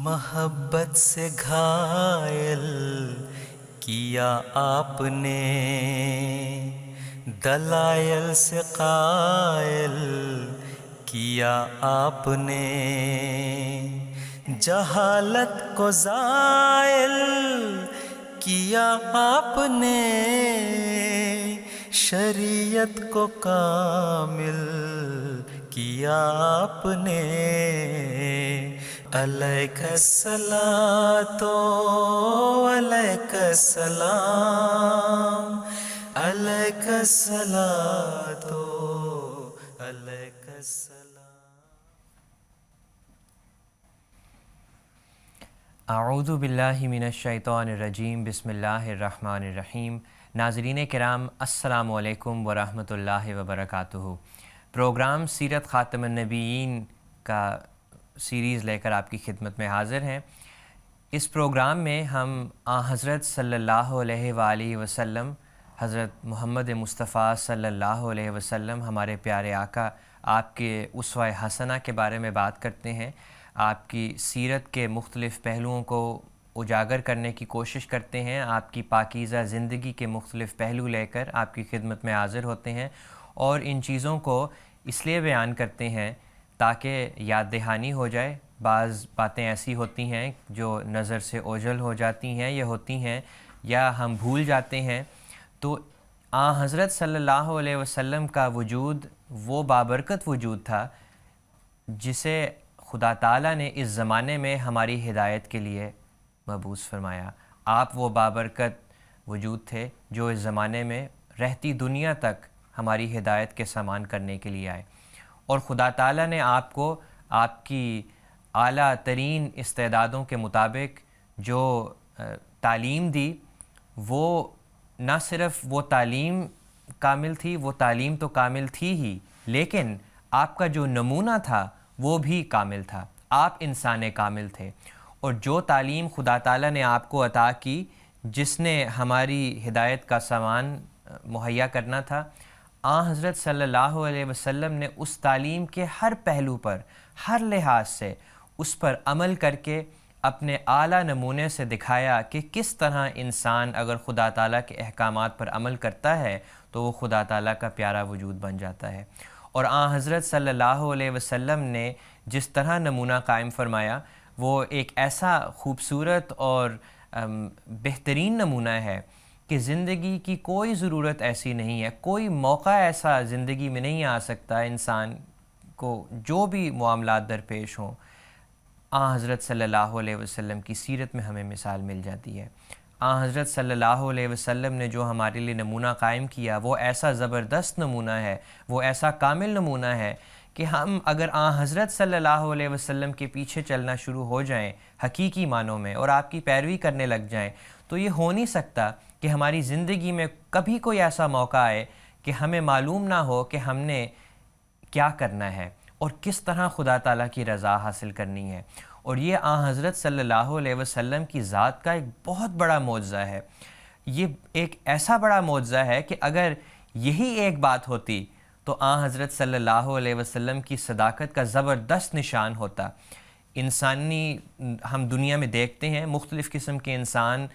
محبت سے گھائل کیا آپ نے، دلائل سے قائل کیا آپ نے، جہالت کو زائل کیا آپ نے، شریعت کو کامل کیا آپ نے۔ علیک الصلاۃ علیک السلام، علیک الصلاۃ علیک السلام۔ اعوذ باللہ من الشیطان الرجیم، بسم اللہ الرحمن الرحیم۔ ناظرین کرام، السلام علیکم ورحمۃ اللہ وبرکاتہ۔ پروگرام سیرت خاتم النبیین کا سیریز لے کر آپ کی خدمت میں حاضر ہیں۔ اس پروگرام میں ہم حضرت صلی اللہ علیہ وآلہ وسلم، حضرت محمد مصطفیٰ صلی اللہ علیہ وسلم، ہمارے پیارے آقا، آپ کے اسوہ حسنہ کے بارے میں بات کرتے ہیں، آپ کی سیرت کے مختلف پہلوؤں کو اجاگر کرنے کی کوشش کرتے ہیں، آپ کی پاکیزہ زندگی کے مختلف پہلو لے کر آپ کی خدمت میں حاضر ہوتے ہیں، اور ان چیزوں کو اس لیے بیان کرتے ہیں تاکہ یاد دہانی ہو جائے۔ بعض باتیں ایسی ہوتی ہیں جو نظر سے اوجھل ہو جاتی ہیں، یہ ہوتی ہیں یا ہم بھول جاتے ہیں، تو حضرت صلی اللہ علیہ وسلم کا وجود وہ بابرکت وجود تھا جسے خدا تعالیٰ نے اس زمانے میں ہماری ہدایت کے لیے مبعوث فرمایا۔ آپ وہ بابرکت وجود تھے جو اس زمانے میں رہتی دنیا تک ہماری ہدایت کے سامان کرنے کے لیے آئے، اور خدا تعالیٰ نے آپ کو آپ کی اعلیٰ ترین استعدادوں کے مطابق جو تعلیم دی، وہ نہ صرف وہ تعلیم کامل تھی، وہ تعلیم تو کامل تھی ہی، لیکن آپ کا جو نمونہ تھا وہ بھی کامل تھا۔ آپ انسان کامل تھے، اور جو تعلیم خدا تعالیٰ نے آپ کو عطا کی، جس نے ہماری ہدایت کا سامان مہیا کرنا تھا، حضرت صلی اللہ علیہ وسلم نے اس تعلیم کے ہر پہلو پر، ہر لحاظ سے اس پر عمل کر کے اپنے اعلیٰ نمونے سے دکھایا کہ کس طرح انسان اگر خدا تعالیٰ کے احکامات پر عمل کرتا ہے تو وہ خدا تعالیٰ کا پیارا وجود بن جاتا ہے۔ اور حضرت صلی اللہ علیہ وسلم نے جس طرح نمونہ قائم فرمایا، وہ ایک ایسا خوبصورت اور بہترین نمونہ ہے کہ زندگی کی کوئی ضرورت ایسی نہیں ہے، کوئی موقع ایسا زندگی میں نہیں آ سکتا انسان کو، جو بھی معاملات درپیش ہوں، حضرت صلی اللہ علیہ وسلم کی سیرت میں ہمیں مثال مل جاتی ہے۔ حضرت صلی اللہ علیہ وسلم نے جو ہمارے لیے نمونہ قائم کیا، وہ ایسا زبردست نمونہ ہے، وہ ایسا کامل نمونہ ہے کہ ہم اگر حضرت صلی اللہ علیہ وسلم کے پیچھے چلنا شروع ہو جائیں حقیقی معنوں میں، اور آپ کی پیروی کرنے لگ جائیں، تو یہ ہو نہیں سکتا کہ ہماری زندگی میں کبھی کوئی ایسا موقع آئے کہ ہمیں معلوم نہ ہو کہ ہم نے کیا کرنا ہے اور کس طرح خدا تعالیٰ کی رضا حاصل کرنی ہے۔ اور یہ حضرت صلی اللہ علیہ وسلم کی ذات کا ایک بہت بڑا معجزہ ہے۔ یہ ایک ایسا بڑا معجزہ ہے کہ اگر یہی ایک بات ہوتی تو حضرت صلی اللہ علیہ وسلم کی صداقت کا زبردست نشان ہوتا۔ انسانی ہم دنیا میں دیکھتے ہیں، مختلف قسم کے انسان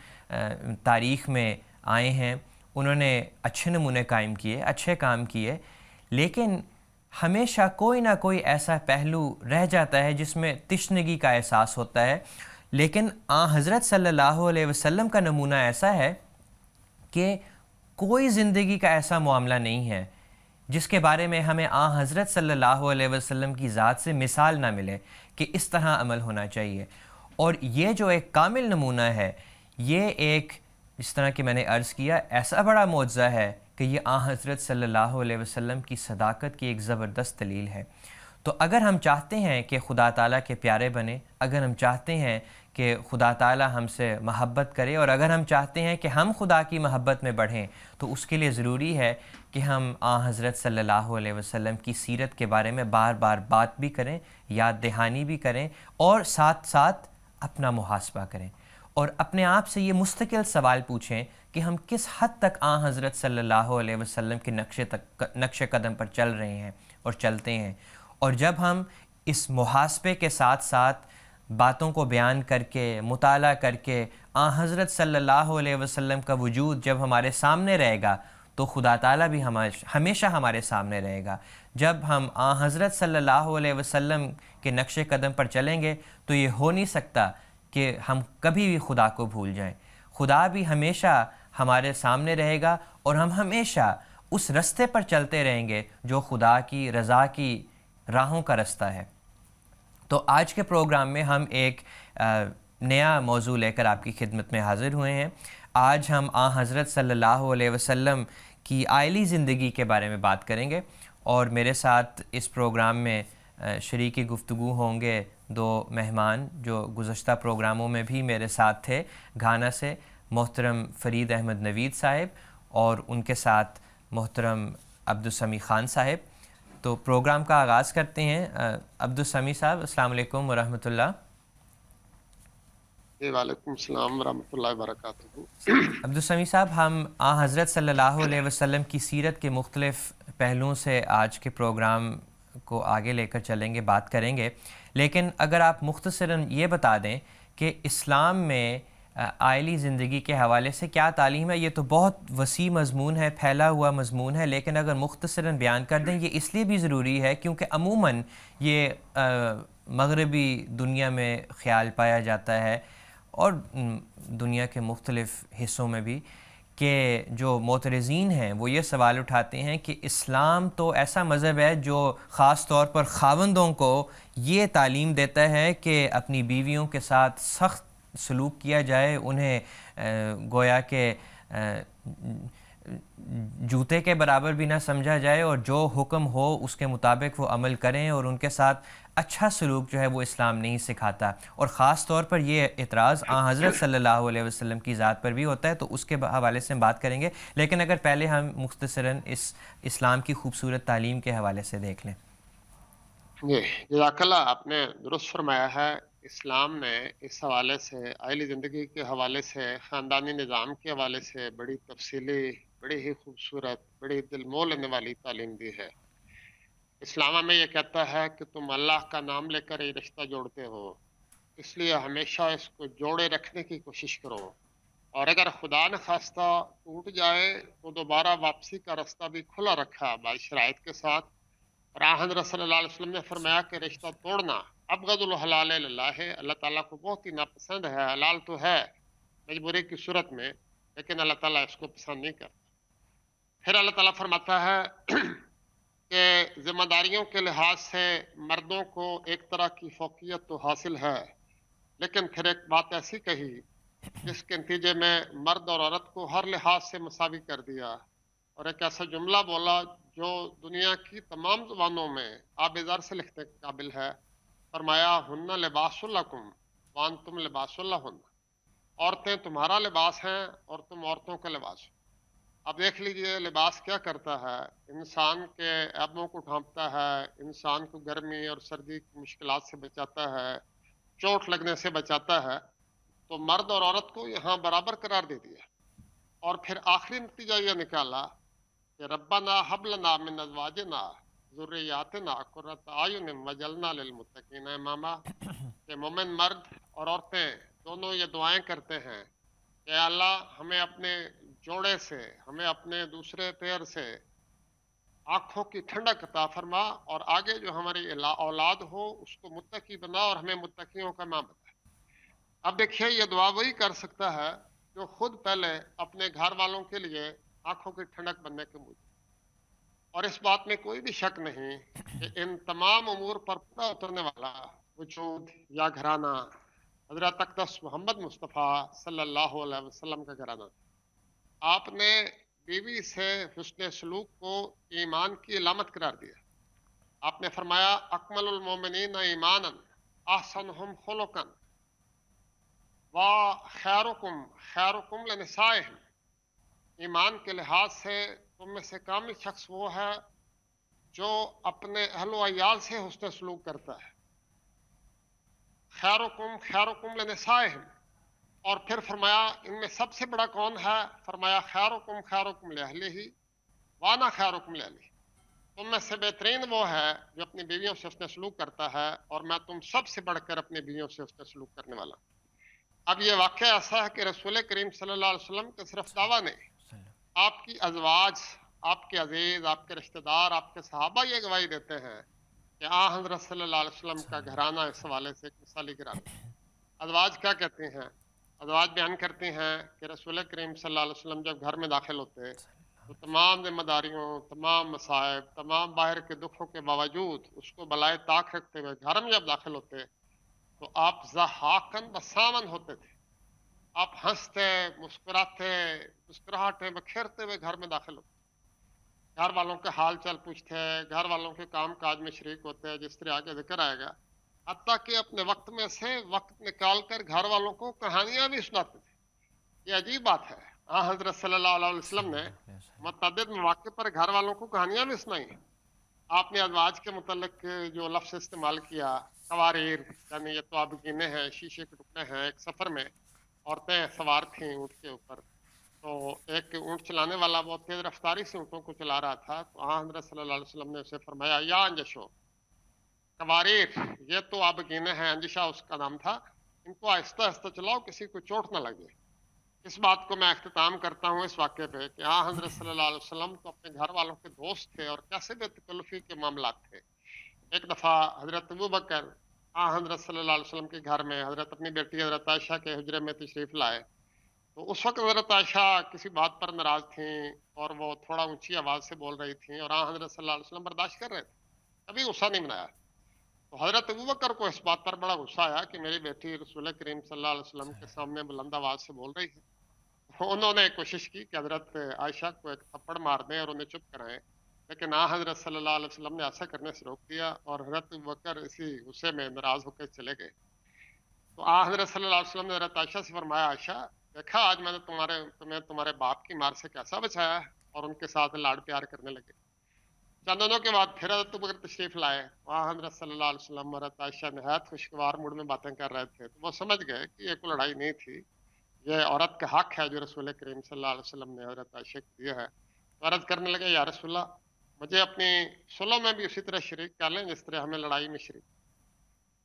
تاریخ میں آئے ہیں، انہوں نے اچھے نمونے قائم کیے، اچھے کام کیے، لیکن ہمیشہ کوئی نہ کوئی ایسا پہلو رہ جاتا ہے جس میں تشنگی کا احساس ہوتا ہے۔ لیکن حضرت صلی اللہ علیہ وسلم کا نمونہ ایسا ہے کہ کوئی زندگی کا ایسا معاملہ نہیں ہے جس کے بارے میں ہمیں حضرت صلی اللہ علیہ وسلم کی ذات سے مثال نہ ملے کہ اس طرح عمل ہونا چاہیے۔ اور یہ جو ایک کامل نمونہ ہے، یہ ایک، جس طرح کہ میں نے عرض کیا، ایسا بڑا معجزہ ہے کہ یہ حضرت صلی اللہ علیہ وسلم کی صداقت کی ایک زبردست دلیل ہے۔ تو اگر ہم چاہتے ہیں کہ خدا تعالیٰ کے پیارے بنیں، اگر ہم چاہتے ہیں کہ خدا تعالیٰ ہم سے محبت کرے، اور اگر ہم چاہتے ہیں کہ ہم خدا کی محبت میں بڑھیں، تو اس کے لیے ضروری ہے کہ ہم حضرت صلی اللہ علیہ وسلم کی سیرت کے بارے میں بار بار بات بھی کریں، یاد دہانی بھی کریں، اور ساتھ ساتھ اپنا محاسبہ کریں، اور اپنے آپ سے یہ مستقل سوال پوچھیں کہ ہم کس حد تک حضرت صلی اللہ علیہ وسلم کے نقش قدم پر چل رہے ہیں اور چلتے ہیں۔ اور جب ہم اس محاسبے کے ساتھ ساتھ باتوں کو بیان کر کے، مطالعہ کر کے حضرت صلی اللہ علیہ وسلم کا وجود جب ہمارے سامنے رہے گا تو خدا تعالیٰ بھی ہمیشہ ہمارے سامنے رہے گا۔ جب ہم حضرت صلی اللہ علیہ وسلم کے نقش قدم پر چلیں گے تو یہ ہو نہیں سکتا کہ ہم کبھی بھی خدا کو بھول جائیں۔ خدا بھی ہمیشہ ہمارے سامنے رہے گا اور ہم ہمیشہ اس رستے پر چلتے رہیں گے جو خدا کی رضا کی راہوں کا رستہ ہے۔ تو آج کے پروگرام میں ہم ایک نیا موضوع لے کر آپ کی خدمت میں حاضر ہوئے ہیں۔ آج ہم حضرت صلی اللہ علیہ وسلم کی عائلی زندگی کے بارے میں بات کریں گے، اور میرے ساتھ اس پروگرام میں شریک گفتگو ہوں گے دو مہمان جو گزشتہ پروگراموں میں بھی میرے ساتھ تھے، گھانا سے محترم فرید احمد نوید صاحب اور ان کے ساتھ محترم عبدالسمیع خان صاحب۔ تو پروگرام کا آغاز کرتے ہیں۔ عبدالسمیع صاحب، السلام علیکم ورحمۃ اللہ۔ وعلیکم السلام ورحمۃ اللہ وبرکاتہ۔ عبدالسمیع صاحب، ہم حضرت صلی اللہ علیہ وسلم کی سیرت کے مختلف پہلوؤں سے آج کے پروگرام کو آگے لے کر چلیں گے، بات کریں گے، لیکن اگر آپ مختصراً یہ بتا دیں کہ اسلام میں عائلی زندگی کے حوالے سے کیا تعلیم ہے۔ یہ تو بہت وسیع مضمون ہے، پھیلا ہوا مضمون ہے، لیکن اگر مختصراً بیان کر دیں، یہ اس لیے بھی ضروری ہے کیونکہ عموماً یہ مغربی دنیا میں خیال پایا جاتا ہے اور دنیا کے مختلف حصوں میں بھی، کہ جو معترضین ہیں وہ یہ سوال اٹھاتے ہیں کہ اسلام تو ایسا مذہب ہے جو خاص طور پر خاوندوں کو یہ تعلیم دیتا ہے کہ اپنی بیویوں کے ساتھ سخت سلوک کیا جائے، انہیں گویا کہ جوتے کے برابر بھی نہ سمجھا جائے، اور جو حکم ہو اس کے مطابق وہ عمل کریں، اور ان کے ساتھ اچھا سلوک جو ہے وہ اسلام نہیں سکھاتا۔ اور خاص طور پر یہ اعتراض حضرت صلی اللہ علیہ وسلم کی ذات پر بھی ہوتا ہے، تو اس کے حوالے سے ہم بات کریں گے، لیکن اگر پہلے ہم مختصراً اس اسلام کی خوبصورت تعلیم کے حوالے سے دیکھ لیں۔ جی، جزاک اللہ، آپ نے درست فرمایا ہے۔ اسلام نے اس حوالے سے، عائلی زندگی کے حوالے سے، خاندانی نظام کے حوالے سے بڑی تفصیلی، بڑی ہی خوبصورت، بڑی دل مو لینے والی تعلیم دی ہے۔ اسلام ہمیں یہ کہتا ہے کہ تم اللہ کا نام لے کر یہ رشتہ جوڑتے ہو، اس لیے ہمیشہ اس کو جوڑے رکھنے کی کوشش کرو، اور اگر خدا نہ خواستہ ٹوٹ جائے تو دوبارہ واپسی کا رستہ بھی کھلا رکھا بعض شرائط کے ساتھ۔ اور حضرت صلی اللہ علیہ وسلم نے فرمایا کہ رشتہ توڑنا ابغض الحلال اللہ ہے، اللہ تعالیٰ کو بہت ہی ناپسند ہے۔ حلال تو ہے مجبوری کی صورت میں، لیکن اللہ تعالیٰ اس کو پسند نہیں کرتا۔ پھر اللہ تعالیٰ فرماتا ہے کہ ذمہ داریوں کے لحاظ سے مردوں کو ایک طرح کی فوقیت تو حاصل ہے، لیکن پھر ایک بات ایسی کہی جس کے نتیجے میں مرد اور عورت کو ہر لحاظ سے مساوی کر دیا، اور ایک ایسا جملہ بولا جو دنیا کی تمام زبانوں میں آب زر سے لکھنے کے قابل ہے۔ فرمایا ہن لباس لکم وانتم لباس لہن، عورتیں تمہارا لباس ہیں اور تم عورتوں کا لباس ہو۔ اب دیکھ لیجئے لباس کیا کرتا ہے، انسان کے عیبوں کو ڈھانپتا ہے، انسان کو گرمی اور سردی کی مشکلات سے بچاتا ہے، چوٹ لگنے سے بچاتا ہے۔ تو مرد اور عورت کو یہاں برابر قرار دے دیا، اور پھر آخری نتیجہ یہ نکالا کہ ربنا حب لنا من ازواجنا ذریاتنا قرۃ اعین وجعلنا للمتقین اماما، کہ مومن مرد اور عورتیں دونوں یہ دعائیں کرتے ہیں کہ اللہ ہمیں اپنے جوڑے سے، ہمیں اپنے دوسرے پیر سے آنکھوں کی ٹھنڈک عطا فرما، اور آگے جو ہماری اولاد ہو اس کو متقی بنا، اور ہمیں متقیوں کا امام بنا۔ اب دیکھیے، یہ دعا وہی کر سکتا ہے جو خود پہلے اپنے گھر والوں کے لیے آنکھوں کی ٹھنڈک بننے کے موجود۔ اور اس بات میں کوئی بھی شک نہیں کہ ان تمام امور پر پورا اترنے والا وجود یا گھرانہ حضرت اقدس محمد مصطفیٰ صلی اللہ علیہ وسلم کا گھرانہ تھا۔ آپ نے بیوی سے حسن سلوک کو ایمان کی علامت قرار دیا۔ آپ نے فرمایا اکمل المومنین ایمانا احسنہم خلقا وخیرکم خیرکم لنسائہم، ایمان کے لحاظ سے تم میں سے کامل شخص وہ ہے جو اپنے اہل و عیال سے حسن سلوک کرتا ہے۔ خیرکم خیرکم لنسائہم، اور پھر فرمایا ان میں سب سے بڑا کون ہے؟ فرمایا خیرکم خیرکم لأہلہ وانا خیرکم لأہلہ، تم میں سے بہترین وہ ہے جو اپنی بیویوں سے اس نے سلوک کرتا ہے، اور میں تم سب سے بڑھ کر اپنی بیویوں سے اس نے سلوک کرنے والا ہوں۔ اب یہ واقعہ ایسا ہے کہ رسول کریم صلی اللہ علیہ وسلم کا صرف دعویٰ نہیں، آپ کی ازواج، آپ کے عزیز، آپ کے رشتہ دار، آپ کے صحابہ یہ گواہی دیتے ہیں کہ حضرت صلی اللہ علیہ وسلم کا گھرانہ اس حوالے سے ایک مثالی گھرانہ۔ ازواج کیا کہتے ہیں؟ ازواج بیان کرتے ہیں کہ رسول کریم صلی اللہ علیہ وسلم جب گھر میں داخل ہوتے تو تمام ذمہ داریوں، تمام مصائب، تمام باہر کے دکھوں کے باوجود اس کو بالائے طاق رکھتے ہوئے گھر میں جب داخل ہوتے تو آپ ضحاکن بسامن ہوتے تھے، آپ ہنستے، مسکراتے، مسکراہٹیں بکھیرتے ہوئے گھر میں داخل ہوتے، گھر والوں کے حال چال پوچھتے، گھر والوں کے کام کاج میں شریک ہوتے، جس طرح آگے ذکر آئے گا، حتیٰ کہ اپنے وقت میں سے وقت نکال کر گھر والوں کو کہانیاں بھی سناتے تھے۔ یہ عجیب بات ہے، حضرت صلی اللہ علیہ وسلم نے متعدد مواقع پر گھر والوں کو کہانیاں بھی سنائی ہیں۔ آپ نے ازواج کے متعلق جو لفظ استعمال کیا، قواریر، یعنی یہ تو آپ گینے ہیں، شیشے کے ٹکڑے ہیں۔ ایک سفر میں عورتیں سوار تھیں اونٹ کے اوپر، تو ایک اونٹ چلانے والا بہت تیز رفتاری سے اونٹوں کو چلا رہا تھا، تو حضرت صلی اللہ علیہ وسلم نے اسے فرمایا یا انجشو، قواریر، یہ تو آپ گینے ہیں، انجشا اس کا نام تھا، ان کو آہستہ آہستہ چلاؤ، کسی کو چوٹ نہ لگے۔ اس بات کو میں اختتام کرتا ہوں اس واقعے پہ کہ حضرت صلی اللہ علیہ وسلم تو اپنے گھر والوں کے دوست تھے، اور کیسے بے تکلفی کے معاملات تھے۔ ایک دفعہ حضرت ابوبکر حضرت صلی اللہ علیہ وسلم کے گھر میں حضرت اپنی بیٹی حضرت عائشہ کے حجرے میں تشریف لائے، تو اس وقت حضرت عائشہ کسی بات پر ناراض تھیں اور وہ تھوڑا اونچی آواز سے بول رہی تھیں، اور حضرت صلی اللہ علیہ وسلم برداشت کر رہے تھے، کبھی غصہ نہیں منایا۔ تو حضرت ابوبکر کو اس بات پر بڑا غصہ آیا کہ میری بیٹی رسول کریم صلی اللہ علیہ وسلم کے سامنے بلند آواز سے بول رہی ہے۔ انہوں نے کوشش کی کہ حضرت عائشہ کو ایک تھپڑ مار دیں اور انہیں چپ کرائیں، لیکن حضرت صلی اللہ علیہ وسلم نے ایسا کرنے سے روک دیا، اور حضرت ابوبکر اسی غصے میں ناراض ہو کے چلے گئے۔ تو حضرت صلی اللہ علیہ وسلم نے حضرت عائشہ سے فرمایا، عائشہ دیکھا آج میں نے تمہیں تمہارے باپ کی مار سے کیسا بچایا ہے، اور ان کے ساتھ لاڈ پیار کرنے لگے۔ چند دنوں کے بعد پھر حضرت ابوبکر تشریف لائے، وہاں حضرت صلی اللہ علیہ وسلم اور حضرت عائشہ نہایت خوشگوار موڈ میں باتیں کر رہے تھے، تو وہ سمجھ گئے کہ یہ کوئی لڑائی نہیں تھی، یہ عورت کا حق ہے جو رسول کریم صلی اللہ علیہ وسلم نے حضرت عائشہ کو دیا ہے۔ تو عرض کرنے لگے، یا رسول اللہ، مجھے اپنی صلح میں بھی اسی طرح شریک کر لیں جس طرح ہمیں لڑائی میں شریک۔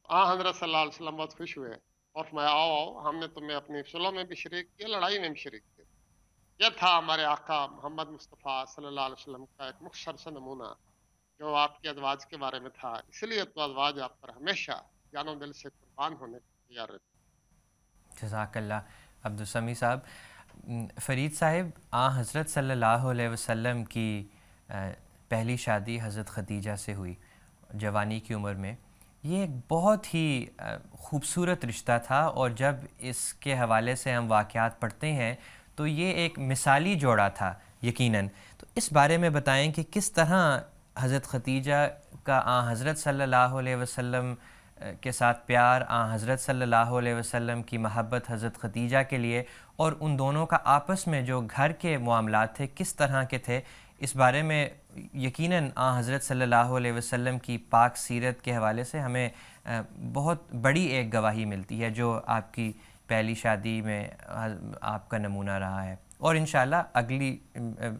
حضرت صلی اللہ علیہ وسلم بہت خوش ہوئے اور فرمایا، آؤ آؤ، ہم نے تمہیں اپنی صلح میں بھی شریک کیا، لڑائی میں بھی شریک کیا۔ یہ تھا ہمارے آقا محمد مصطفیٰ صلی اللہ علیہ وسلم کا ایک مختصر سا نمونہ جو آپ کے ازواج کے بارے میں تھا۔ اس لیے تو ازواج آپ پر ہمیشہ جان و دل سے قربان ہونے کو تیار رہتے۔ جزاک اللہ عبدالسمیع صاحب۔ فرید صاحب، حضرت صلی اللہ علیہ وسلم کی پہلی شادی حضرت خدیجہ سے ہوئی جوانی کی عمر میں۔ یہ ایک بہت ہی خوبصورت رشتہ تھا، اور جب اس کے حوالے سے ہم واقعات پڑھتے ہیں تو یہ ایک مثالی جوڑا تھا یقیناً۔ تو اس بارے میں بتائیں کہ کس طرح حضرت خدیجہ کا حضرت صلی اللہ علیہ وسلم کے ساتھ پیار، حضرت صلی اللہ علیہ وسلم کی محبت حضرت خدیجہ کے لیے، اور ان دونوں کا آپس میں جو گھر کے معاملات تھے کس طرح کے تھے، اس بارے میں یقیناً حضرت صلی اللہ علیہ وسلم کی پاک سیرت کے حوالے سے ہمیں بہت بڑی ایک گواہی ملتی ہے جو آپ کی پہلی شادی میں آپ کا نمونہ رہا ہے۔ اور انشاءاللہ اگلی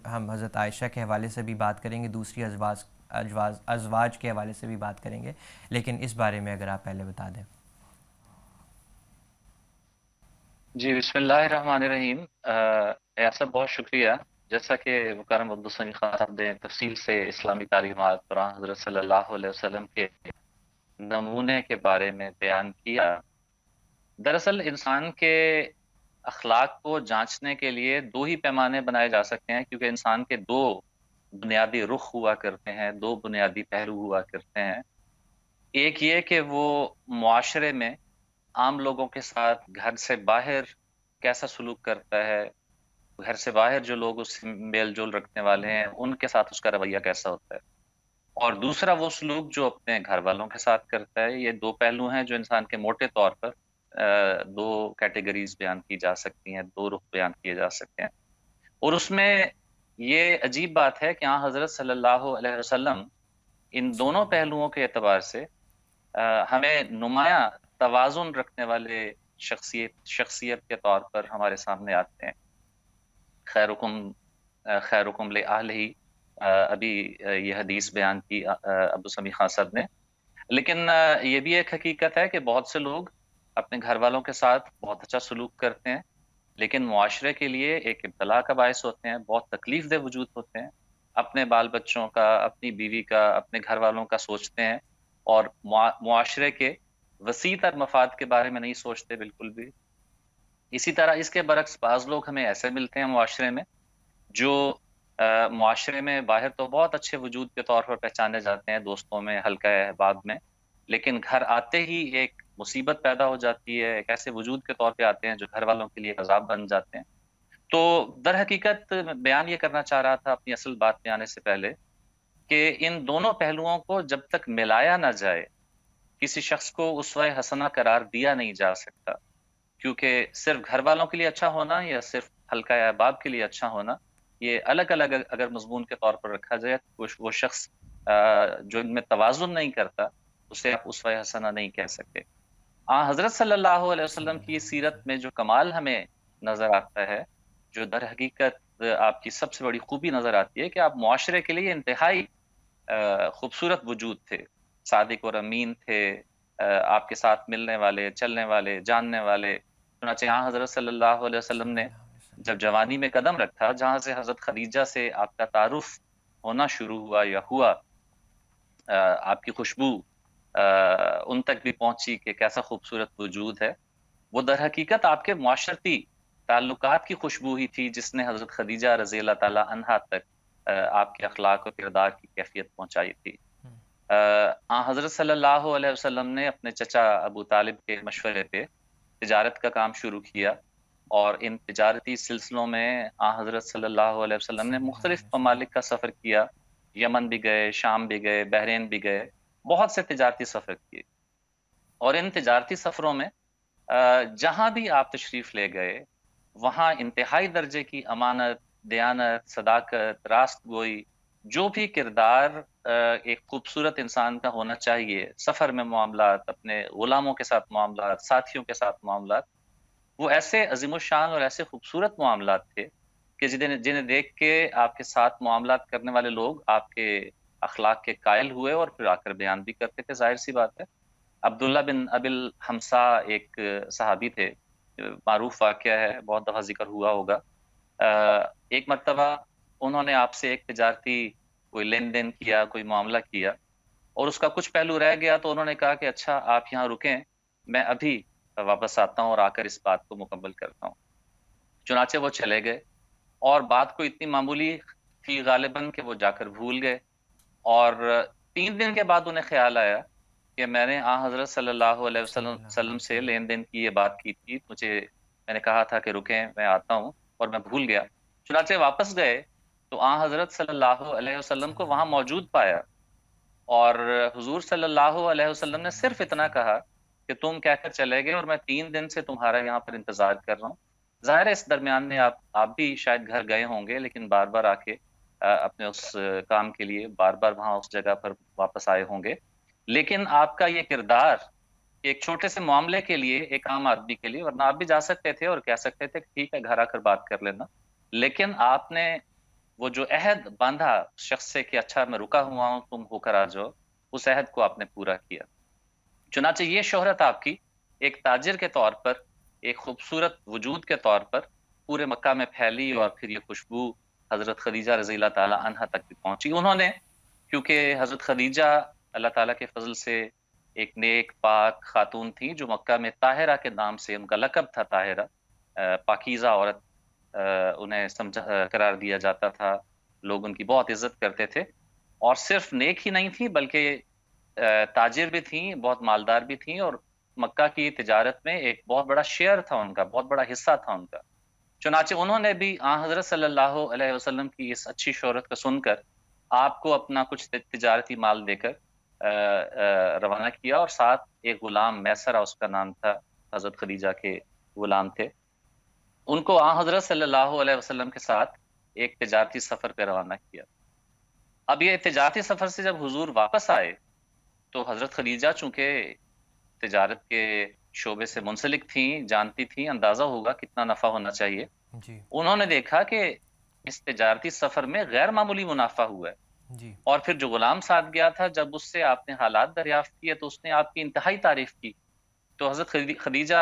ہم حضرت عائشہ کے حوالے سے بھی بات کریں گے، دوسری ازواج کے حوالے سے بھی بات کریں گے، لیکن اس بارے میں اگر آپ پہلے بتا دیں۔ جی، بسم اللہ الرحمن الرحیم۔ ایسا بہت شکریہ، جیسا کہ مکرم عبدالسمیع خان صاحب نے تفصیل سے اسلامی تعلیمات پر حضرت صلی اللہ علیہ وسلم کے نمونے کے بارے میں بیان کیا۔ دراصل انسان کے اخلاق کو جانچنے کے لیے دو ہی پیمانے بنائے جا سکتے ہیں، کیونکہ انسان کے دو بنیادی رخ ہوا کرتے ہیں، دو بنیادی پہلو ہوا کرتے ہیں۔ ایک یہ کہ وہ معاشرے میں عام لوگوں کے ساتھ گھر سے باہر کیسا سلوک کرتا ہے، گھر سے باہر جو لوگ اس سے میل جول رکھنے والے ہیں ان کے ساتھ اس کا رویہ کیسا ہوتا ہے، اور دوسرا وہ سلوک جو اپنے گھر والوں کے ساتھ کرتا ہے۔ یہ دو پہلو ہیں جو انسان کے موٹے طور پر دو کیٹیگریز بیان کی جا سکتی ہیں، دو رخ بیان کیے جا سکتے ہیں۔ اور اس میں یہ عجیب بات ہے کہ حضرت صلی اللہ علیہ وسلم ان دونوں پہلوؤں کے اعتبار سے ہمیں نمایاں توازن رکھنے والے شخصیت کے طور پر ہمارے سامنے آتے ہیں۔ خیرکم لأہلہ ابھی یہ حدیث بیان کی ابو سمیع خان صاحب نے. لیکن یہ بھی ایک حقیقت ہے کہ بہت سے لوگ اپنے گھر والوں کے ساتھ بہت اچھا سلوک کرتے ہیں، لیکن معاشرے کے لیے ایک ابتلا کا باعث ہوتے ہیں، بہت تکلیف دہ وجود ہوتے ہیں، اپنے بال بچوں کا، اپنی بیوی کا، اپنے گھر والوں کا سوچتے ہیں، اور معاشرے کے وسیع تر مفاد کے بارے میں نہیں سوچتے بالکل بھی. اسی طرح اس کے برعکس بعض لوگ ہمیں ایسے ملتے ہیں معاشرے میں جو معاشرے میں باہر تو بہت اچھے وجود کے طور پر پہچانے جاتے ہیں، دوستوں میں، حلقہ احباب میں، لیکن گھر آتے ہی ایک مصیبت پیدا ہو جاتی ہے، ایک ایسے وجود کے طور پہ آتے ہیں جو گھر والوں کے لیے عذاب بن جاتے ہیں. تو در حقیقت میں بیان یہ کرنا چاہ رہا تھا اپنی اصل بات میں آنے سے پہلے کہ ان دونوں پہلوؤں کو جب تک ملایا نہ جائے کسی شخص کو اسوہ حسنہ قرار دیا نہیں جا سکتا، کیونکہ صرف گھر والوں کے لیے اچھا ہونا یا صرف حلقہ احباب کے لیے اچھا ہونا، یہ الگ الگ اگر مضمون کے طور پر رکھا جائے تو وہ شخص جو ان میں توازن نہیں کرتا اسے آپ اسوہ حسنہ نہیں کہہ سکتے. حضرت صلی اللہ علیہ وسلم کی سیرت میں جو کمال ہمیں نظر آتا ہے، جو در حقیقت آپ کی سب سے بڑی خوبی نظر آتی ہے کہ آپ معاشرے کے لیے انتہائی خوبصورت وجود تھے، صادق اور امین تھے، آپ کے ساتھ ملنے والے، چلنے والے، جاننے والے. چنانچہ یہاں حضرت صلی اللہ علیہ وسلم نے جب جوانی میں قدم رکھا، جہاں سے حضرت خدیجہ سے آپ کا تعارف ہونا شروع ہوا یا ہوا، آپ کی خوشبو ان تک بھی پہنچی کہ کیسا خوبصورت وجود ہے، وہ در حقیقت آپ کے معاشرتی تعلقات کی خوشبو ہی تھی جس نے حضرت خدیجہ رضی اللہ تعالی عنہا تک آپ کے اخلاق و کردار کی کیفیت پہنچائی تھی. حضرت صلی اللہ علیہ وسلم نے اپنے چچا ابو طالب کے مشورے پہ تجارت کا کام شروع کیا، اور ان تجارتی سلسلوں میں حضرت صلی اللہ علیہ وسلم نے مختلف ممالک کا سفر کیا، یمن بھی گئے، شام بھی گئے، بحرین بھی گئے، بہت سے تجارتی سفر کیے. اور ان تجارتی سفروں میں جہاں بھی آپ تشریف لے گئے وہاں انتہائی درجے کی امانت، دیانت، صداقت، راست گوئی، جو بھی کردار ایک خوبصورت انسان کا ہونا چاہیے، سفر میں معاملات، اپنے غلاموں کے ساتھ معاملات، ساتھیوں کے ساتھ معاملات، وہ ایسے عظیم الشان اور ایسے خوبصورت معاملات تھے کہ جنہیں دیکھ کے آپ کے ساتھ معاملات کرنے والے لوگ آپ کے اخلاق کے قائل ہوئے اور پھر آ کر بیان بھی کرتے تھے. ظاہر سی بات ہے. عبداللہ بن ابی الحمصا ایک صحابی تھے، معروف واقعہ ہے، بہت دفعہ ذکر ہوا ہوگا. ایک مرتبہ انہوں نے آپ سے ایک تجارتی کوئی لین دین کیا، کوئی معاملہ کیا، اور اس کا کچھ پہلو رہ گیا تو انہوں نے کہا کہ اچھا آپ یہاں رکیں، میں ابھی واپس آتا ہوں اور آ کر اس بات کو مکمل کرتا ہوں. چنانچہ وہ چلے گئے، اور بات کو اتنی معمولی تھی غالباً کہ وہ جا کر بھول گئے، اور 3 دن کے بعد انہیں خیال آیا کہ میں نے حضرت صلی اللہ علیہ وسلم سے لین دین کی یہ بات کی تھی، میں نے کہا تھا کہ رکیں میں آتا ہوں، اور میں بھول گیا. چنانچہ واپس گئے تو حضرت صلی اللہ علیہ وسلم کو وہاں موجود پایا، اور حضور صلی اللہ علیہ وسلم نے صرف اتنا کہا کہ تم کہہ کر چلے گئے اور میں 3 دن سے تمہارا یہاں پر انتظار کر رہا ہوں. ظاہر ہے اس درمیان میں آپ بھی شاید گھر گئے ہوں گے، لیکن بار بار آ کے اپنے اس کام کے لیے بار بار وہاں اس جگہ پر واپس آئے ہوں گے. لیکن آپ کا یہ کردار ایک چھوٹے سے معاملے کے لیے، ایک عام آدمی کے لیے، ورنہ آپ بھی جا سکتے تھے اور کہہ سکتے تھے کہ ٹھیک ہے گھر آ کر بات کر لینا، لیکن آپ نے وہ جو عہد باندھا شخص سے کہ اچھا میں رکا ہوا ہوں تم ہو کر آ جاؤ، اس عہد کو آپ نے پورا کیا. چنانچہ یہ شہرت آپ کی ایک تاجر کے طور پر، ایک خوبصورت وجود کے طور پر پورے مکہ میں پھیلی، اور پھر یہ خوشبو حضرت خدیجہ رضی اللہ تعالی عنہا تک بھی پہنچی. انہوں نے، کیونکہ حضرت خدیجہ اللہ تعالیٰ کے فضل سے ایک نیک پاک خاتون تھی جو مکہ میں طاہرہ کے نام سے ان کا لقب تھا، طاہرہ، پاکیزہ عورت انہیں قرار دیا جاتا تھا، لوگ ان کی بہت عزت کرتے تھے. اور صرف نیک ہی نہیں تھی بلکہ تاجر بھی تھیں، بہت مالدار بھی تھیں، اور مکہ کی تجارت میں ایک بہت بڑا شیئر تھا ان کا، بہت بڑا حصہ تھا ان کا. چنانچہ انہوں نے بھی حضرت صلی اللہ علیہ وسلم کی اس اچھی شہرت کو سن کر آپ کو اپنا کچھ تجارتی مال دے کر روانہ کیا، اور ساتھ ایک غلام میسرہ اس کا نام تھا، حضرت خدیجہ کے غلام تھے، ان کو حضرت صلی اللہ علیہ وسلم کے ساتھ ایک تجارتی سفر پہ روانہ کیا. اب یہ تجارتی سفر سے جب حضور واپس آئے تو حضرت خدیجہ چونکہ تجارت کے شعبے سے منسلک تھیں، جانتی تھیں، اندازہ ہوگا کتنا نفع ہونا چاہیے. جی. انہوں نے دیکھا کہ اس تجارتی سفر میں غیر معمولی منافع ہوا ہے. جی اور پھر جو غلام ساتھ گیا تھا، جب اس سے آپ نے حالات دریافت کیے تو اس نے آپ کی انتہائی تعریف کی. تو حضرت خدیجہ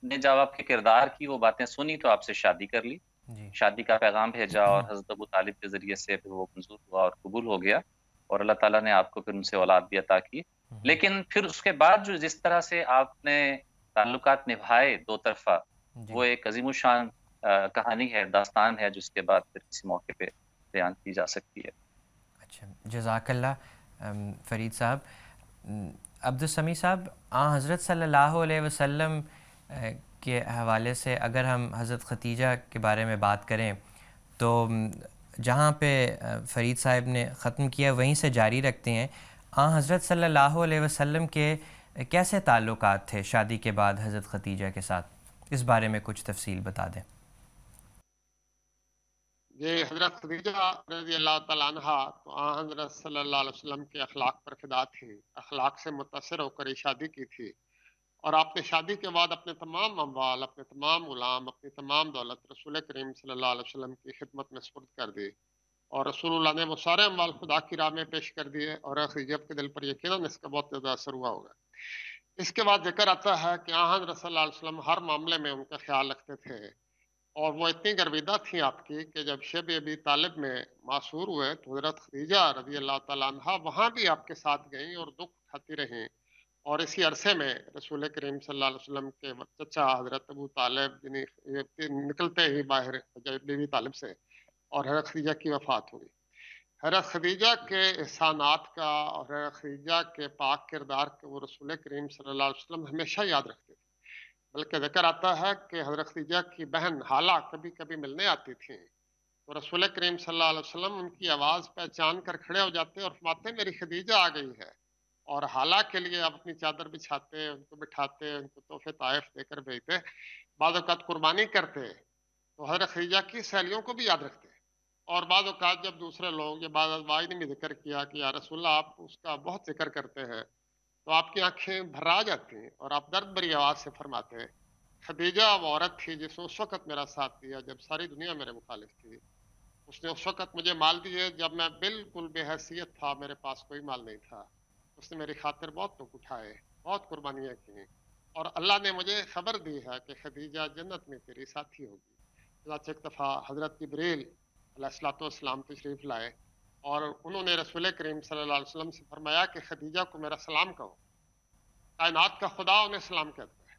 نے جب آپ کے کردار کی وہ باتیں سنی تو آپ سے شادی کر لی، جی شادی کا پیغام بھیجا، اور حضرت ابو طالب کے ذریعے سے پھر وہ منظور ہوا اور قبول ہو گیا، اور اللہ تعالیٰ نے آپ کو پھر ان سے اولاد بھی عطا کی. لیکن پھر اس کے بعد جو جس طرح سے آپ نے تعلقات نبھائے دو طرفہ، جی وہ ایک عظیم الشان کہانی ہے، داستان ہے، جس کے بعد پھر کسی موقع پہ بیان کی جا سکتی ہے. اچھا، جزاک اللہ فرید صاحب. عبدالسمیع صاحب، حضرت صلی اللہ علیہ وسلم کے حوالے سے اگر ہم حضرت ختیجہ کے بارے میں بات کریں تو جہاں پہ فرید صاحب نے ختم کیا وہیں سے جاری رکھتے ہیں. حضرت صلی اللہ علیہ وسلم کے کیسے تعلقات تھے شادی کے بعد حضرت ختیجہ کے ساتھ؟ اس بارے میں کچھ تفصیل بتا دیں. یہ حضرت خدیجہ رضی اللہ تعالیٰ عنہ تو حضرت صلی اللہ علیہ وسلم کے اخلاق پر فدا تھی، اخلاق سے متاثر ہو کر یہ شادی کی تھی. اور آپ نے شادی کے بعد اپنے تمام اموال، اپنے تمام غلام، اپنی تمام دولت رسول کریم صلی اللہ علیہ وسلم کی خدمت میں سپرد کر دی، اور رسول اللہ نے وہ سارے اموال خدا کی راہ میں پیش کر دیے، اور خدیجہ کے دل پر یقیناً اس کا بہت زیادہ اثر ہوا ہوگا. اس کے بعد ذکر آتا ہے کہ حضرت صلی اللہ علیہ وسلم ہر معاملے میں ان کا خیال رکھتے تھے، اور وہ اتنی گرویدہ تھیں آپ کی کہ جب شب ابی طالب میں معصور ہوئے تو حضرت خدیجہ رضی اللہ تعالیٰ عنہ وہاں بھی آپ کے ساتھ گئیں اور دکھ اٹھاتی رہیں. اور اسی عرصے میں رسول کریم صلی اللہ علیہ وسلم کے چچا حضرت ابو طالب نکلتے ہی باہر بی بی طالب سے، اور حضرت خدیجہ کی وفات ہوئی. حضرت خدیجہ کے احسانات کا اور حضرت خدیجہ کے پاک کردار کے وہ رسول کریم صلی اللہ علیہ وسلم ہمیشہ یاد رکھتے تھے. بلکہ ذکر آتا ہے کہ حضرت خدیجہ کی بہن حالہ کبھی کبھی ملنے آتی تھیں تو رسول کریم صلی اللہ علیہ وسلم ان کی آواز پہچان کر کھڑے ہو جاتے اور فرماتے میری خدیجہ آ گئی ہے، اور حالہ کے لیے آپ اپنی چادر بچھاتے، ان کو بٹھاتے، ان کو تحفے طائف دے کر بھیجتے، بعض اوقات قربانی کرتے تو حضرت خدیجہ کی سہیلیوں کو بھی یاد رکھتے. اور بعض اوقات جب دوسرے لوگ یا بعض ازواج نے بھی ذکر کیا کہ یا رسول اللہ آپ اس کا بہت ذکر کرتے ہیں، تو آپ کی آنکھیں بھر آ جاتی ہیں اور آپ درد بھری آواز سے فرماتے ہیں خدیجہ وہ عورت تھی جس نے اس وقت میرا ساتھ دیا جب ساری دنیا میرے مخالف تھی. اس نے اس وقت مجھے مال دیے جب میں بالکل بے حیثیت تھا، میرے پاس کوئی مال نہیں تھا. اس نے میری خاطر بہت دکھ اٹھائے، بہت قربانیاں کی، اور اللہ نے مجھے خبر دی ہے کہ خدیجہ جنت میں تیری ساتھی ہوگی. چنانچہ ایک دفعہ حضرت جبریل علیہ الصلوۃ والسلام تشریف لائے اور انہوں نے رسول کریم صلی اللہ علیہ وسلم سے فرمایا کہ خدیجہ کو میرا سلام کہو، کائنات کا خدا انہیں سلام کہتا ہے.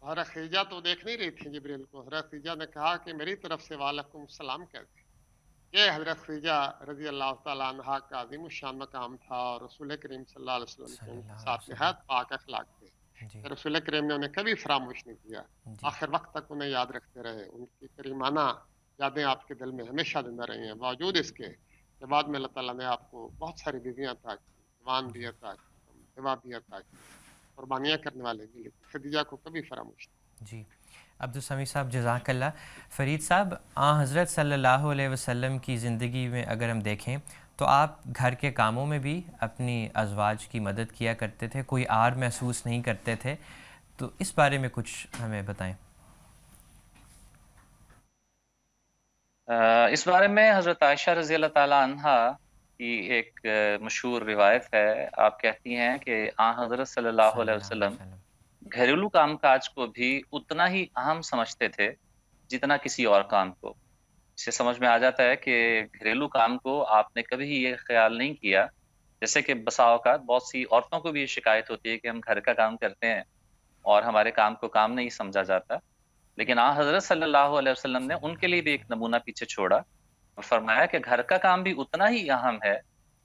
حضرت خدیجہ تو دیکھ نہیں رہی تھی جبریل کو، حضرت خدیجہ نے کہا کہ میری طرف سے وعلیکم السلام کہتے. یہ حضرت خدیجہ رضی اللہ تعالیٰ عنہ کا عظیم الشان مقام تھا، اور رسول کریم صلی اللہ علیہ وسلم کے ان کے ساتھ نہایت پاک اخلاق تھے. رسول کریم نے انہیں کبھی فراموش نہیں کیا، آخر وقت تک انہیں یاد رکھتے رہے. ان کی کریمانہ یادیں آپ کے دل میں ہمیشہ زندہ رہی ہیں، باوجود اس کے بعد میں اللہ تعالیٰ نے آپ کو بہت ساری بیویاں عطا کی، جوان بھی عطا کی، بیوہ بھی عطا کی، قربانیاں کرنے والے بھی، لیکن خدیجہ کو کبھی فراموش نہیں. جی عبدالسمیع صاحب، جزاک اللہ. فرید صاحب، حضرت صلی اللہ علیہ وسلم کی زندگی میں اگر ہم دیکھیں تو آپ گھر کے کاموں میں بھی اپنی ازواج کی مدد کیا کرتے تھے، کوئی آر محسوس نہیں کرتے تھے، تو اس بارے میں کچھ ہمیں بتائیں. اس بارے میں حضرت عائشہ رضی اللہ تعالیٰ عنہ کی ایک مشہور روایت ہے. آپ کہتی ہیں کہ حضرت صلی اللہ علیہ وسلم گھریلو کام کاج کو بھی اتنا ہی اہم سمجھتے تھے جتنا کسی اور کام کو. اس سے سمجھ میں آ جاتا ہے کہ گھریلو کام کو آپ نے کبھی یہ خیال نہیں کیا، جیسے کہ بسا اوقات بہت سی عورتوں کو بھی یہ شکایت ہوتی ہے کہ ہم گھر کا کام کرتے ہیں اور ہمارے کام کو کام نہیں سمجھا جاتا. لیکن حضرت صلی اللہ علیہ وسلم نے ان کے لیے بھی ایک نمونہ پیچھے چھوڑا اور فرمایا کہ گھر کا کام بھی اتنا ہی اہم ہے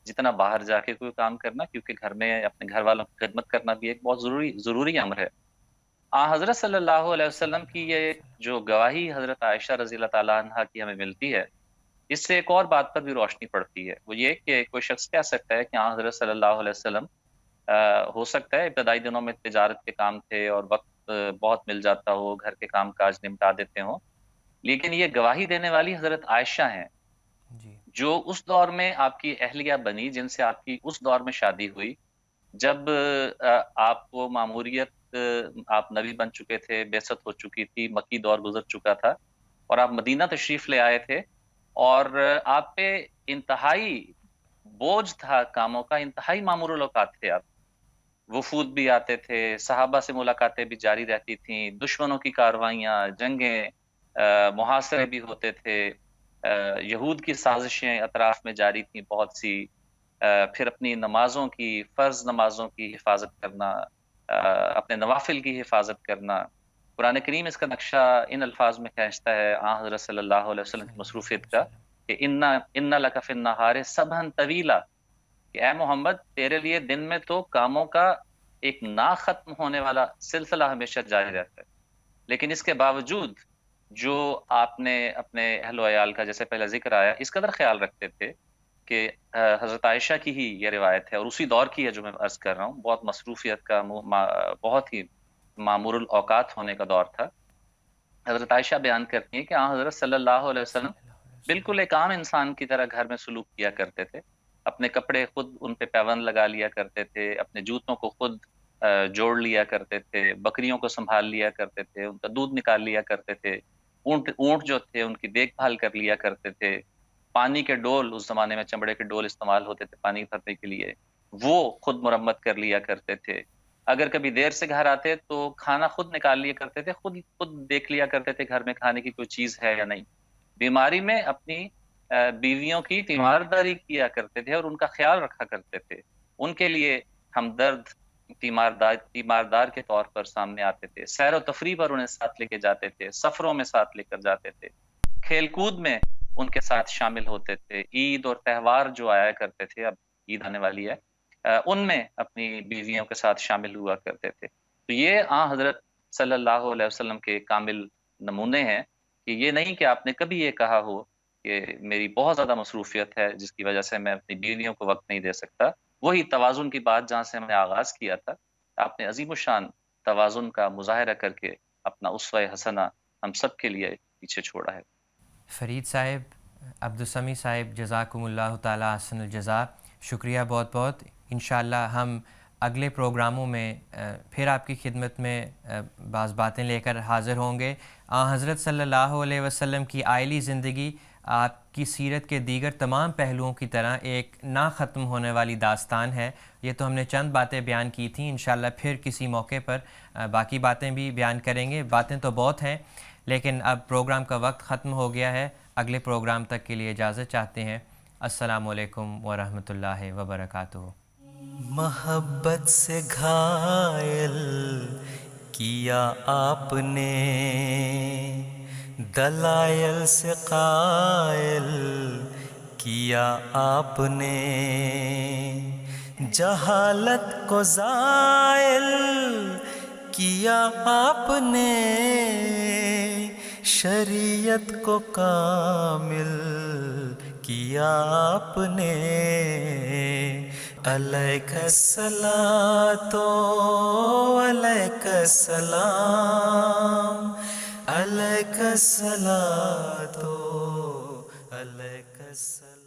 جتنا باہر جا کے کوئی کام کرنا، کیونکہ گھر میں اپنے گھر والوں کی خدمت کرنا بھی ایک بہت ضروری امر ہے. حضرت صلی اللہ علیہ وسلم کی یہ جو گواہی حضرت عائشہ رضی اللہ تعالیٰ عنہ کی ہمیں ملتی ہے، اس سے ایک اور بات پر بھی روشنی پڑتی ہے. وہ یہ کہ کوئی شخص کہہ سکتا ہے کہ حضرت صلی اللہ علیہ وسلم ہو سکتا ہے ابتدائی دنوں میں تجارت کے کام تھے اور وقت بہت مل جاتا ہو، گھر کے کام کاج نمٹا دیتے ہوں، لیکن یہ گواہی دینے والی حضرت عائشہ ہیں جو اس دور میں آپ کی اہلیہ بنی، جن سے آپ کی اس دور میں شادی ہوئی جب آپ کو ماموریت، آپ نبی بن چکے تھے، بعثت ہو چکی تھی، مکی دور گزر چکا تھا اور آپ مدینہ تشریف لے آئے تھے. اور آپ پہ انتہائی بوجھ تھا کاموں کا، انتہائی مامور الاوقات تھے آپ. وفود بھی آتے تھے، صحابہ سے ملاقاتیں بھی جاری رہتی تھیں، دشمنوں کی کاروائیاں، جنگیں، محاصرے بھی ہوتے تھے، یہود کی سازشیں اطراف میں جاری تھیں بہت سی، پھر اپنی نمازوں کی، فرض نمازوں کی حفاظت کرنا، اپنے نوافل کی حفاظت کرنا. قرآن کریم اس کا نقشہ ان الفاظ میں کھینچتا ہے حضرت صلی اللہ علیہ وسلم کی مصروفیت کا کہ ان لک فی النہار سبحا طویلا، کہ اے محمد تیرے لیے دن میں تو کاموں کا ایک نا ختم ہونے والا سلسلہ ہمیشہ جاری رہتا ہے، لیکن اس کے باوجود جو آپ نے اپنے اہل و عیال کا جیسے پہلے ذکر آیا اس قدر خیال رکھتے تھے کہ حضرت عائشہ کی ہی یہ روایت ہے اور اسی دور کی ہے جو میں عرض کر رہا ہوں، بہت مصروفیت کا بہت ہی معمور الاوقات ہونے کا دور تھا. حضرت عائشہ بیان کرتی ہیں کہ حضرت صلی اللہ علیہ وسلم بالکل ایک عام انسان کی طرح گھر میں سلوک کیا کرتے تھے. اپنے کپڑے خود ان پہ پیوند لگا لیا کرتے تھے، اپنے جوتوں کو خود جوڑ لیا کرتے تھے، بکریوں کو سنبھال لیا کرتے تھے، ان کا دودھ نکال لیا کرتے تھے، اونٹ جو تھے ان کی دیکھ بھال کر لیا کرتے تھے. پانی کے ڈول، اس زمانے میں چمڑے کے ڈول استعمال ہوتے تھے پانی بھرنے کے لیے، وہ خود مرمت کر لیا کرتے تھے. اگر کبھی دیر سے گھر آتے تو کھانا خود نکال لیا کرتے تھے، خود دیکھ لیا کرتے تھے گھر میں کھانے کی کوئی چیز ہے یا نہیں. بیماری میں اپنی بیویوں کی تیمارداری کیا کرتے تھے اور ان کا خیال رکھا کرتے تھے. ان کے لیے ہمدرد تیماردار کے طور پر سامنے آتے تھے. سیر و تفریح پر انہیں ساتھ لے کے جاتے تھے، سفروں میں ساتھ لے کر جاتے تھے، کھیل کود میں ان کے ساتھ شامل ہوتے تھے. عید اور تہوار جو آیا کرتے تھے، اب عید آنے والی ہے، ان میں اپنی بیویوں کے ساتھ شامل ہوا کرتے تھے. تو یہ حضرت صلی اللہ علیہ وسلم کے کامل نمونے ہیں کہ یہ نہیں کہ آپ نے کبھی یہ کہا ہو کہ میری بہت زیادہ مصروفیت ہے جس کی وجہ سے میں اپنی بیویوں کو وقت نہیں دے سکتا. وہی توازن کی بات جہاں سے ہم نے آغاز کیا تھا، آپ نے عظیم الشان توازن کا مظاہرہ کر کے اپنا اسوہ حسنہ ہم سب کے لیے پیچھے چھوڑا ہے. فرید صاحب، عبدالسمیع صاحب، جزاکم اللہ تعالی احسن الجزا، شکریہ بہت بہت. انشاءاللہ ہم اگلے پروگراموں میں پھر آپ کی خدمت میں بعض باتیں لے کر حاضر ہوں گے. حضرت صلی اللہ علیہ وسلم کی آئلی زندگی آپ کی سیرت کے دیگر تمام پہلوؤں کی طرح ایک نہ ختم ہونے والی داستان ہے. یہ تو ہم نے چند باتیں بیان کی تھیں، انشاءاللہ پھر کسی موقع پر باقی باتیں بھی بیان کریں گے. باتیں تو بہت ہیں لیکن اب پروگرام کا وقت ختم ہو گیا ہے. اگلے پروگرام تک کے لیے اجازت چاہتے ہیں. السلام علیکم ورحمۃ اللہ وبرکاتہ. محبت سے گھائل کیا آپ نے، دلائل سے قائل کیا آپ نے، جہالت کو زائل کیا آپ نے، شریعت کو کامل کیا آپ نے. علیک الصلاۃ علیک السلام، علیک الصلاۃ علیک السلام.